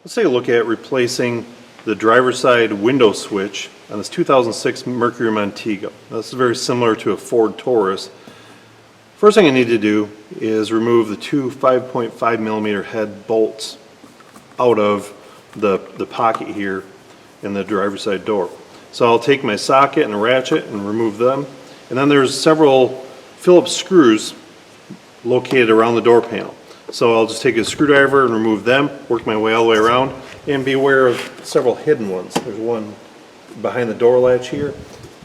Let's take a look at replacing the driver's side window switch on this 2006 Mercury Montego. Now, this is very similar to a Ford Taurus. First thing I need to do is remove the two 5.5 millimeter head bolts out of the pocket here in the driver's side door. So I'll take my socket and a ratchet and remove them. And then there's several Phillips screws located around the door panel. So I'll just take a screwdriver and remove them, work my way all the way around, and be aware of several hidden ones. There's one behind the door latch here,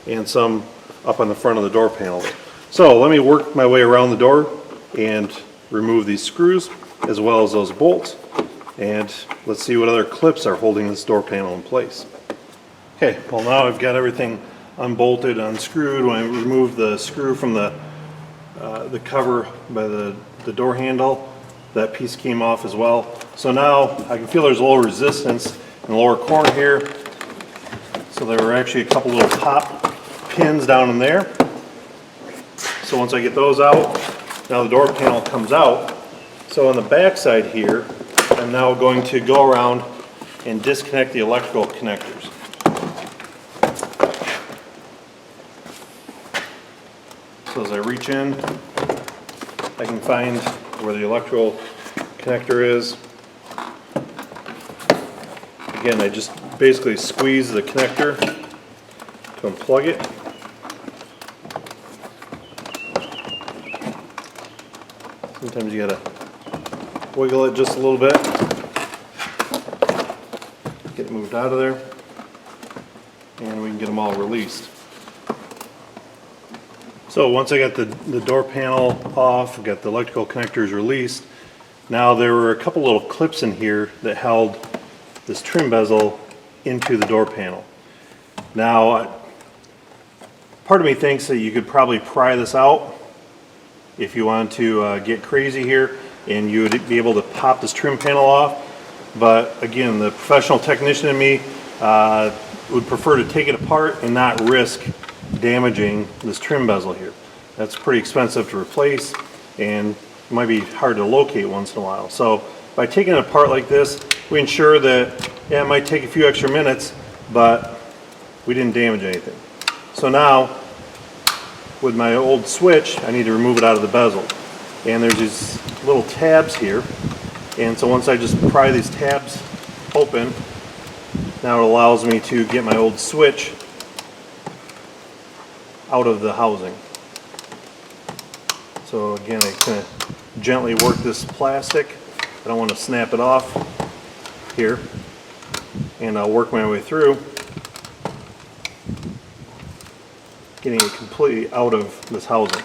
and some up on the front of the door panel. So let me work my way around the door and remove these screws, as well as those bolts, and let's see what other clips are holding this door panel in place. Okay, well now I've got everything unbolted, unscrewed. When I removed the screw from the cover by the door handle, that piece came off as well. So now I can feel there's a little resistance in the lower corner here. So there were actually a couple little pop pins down in there. So once I get those out, now the door panel comes out. So on the back side here, I'm now going to go around and disconnect the electrical connectors. So as I reach in, I can find where the electrical connector is. Again, I just basically squeeze the connector to unplug it. Sometimes you gotta wiggle it just a little bit, get it moved out of there, and we can get them all released. So once I got the door panel off, got the electrical connectors released, now there were a couple little clips in here that held this trim bezel into the door panel. Now, part of me thinks that you could probably pry this out if you want to get crazy here, and you would be able to pop this trim panel off. But again, the professional technician in me would prefer to take it apart and not risk damaging this trim bezel here. That's pretty expensive to replace, and it might be hard to locate once in a while. So by taking it apart like this, we ensure that, yeah, it might take a few extra minutes, but we didn't damage anything. So now, with my old switch, I need to remove it out of the bezel. And there's these little tabs here, and so once I just pry these tabs open, now it allows me to get my old switch out of the housing. So again, I kind of gently work this plastic. I don't want to snap it off here, and I'll work my way through, getting it completely out of this housing.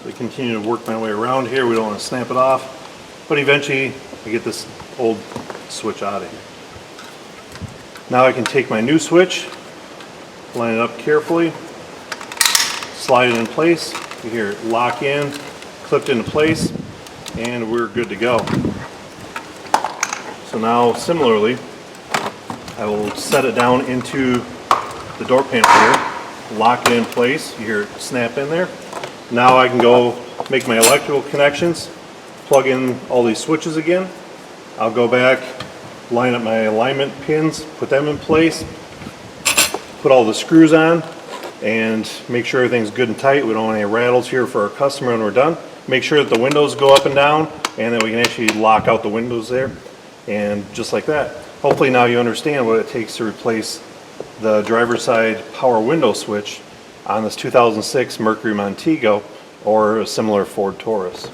So I continue to work my way around here. We don't want to snap it off, but eventually I get this old switch out of here. Now I can take my new switch, line it up carefully, slide it in place. You hear it lock in, clipped into place, and we're good to go. So now similarly, I will set it down into the door panel here, lock it in place. You hear it snap in there. Now I can go make my electrical connections, plug in all these switches again. I'll go back, line up my alignment pins, put them in place, put all the screws on, and make sure everything's good and tight. We don't want any rattles here for our customer when we're done. Make sure that the windows go up and down, and that we can actually lock out the windows there. And just like that. Hopefully now you understand what it takes to replace the driver's side power window switch on this 2006 Mercury Montego or a similar Ford Taurus.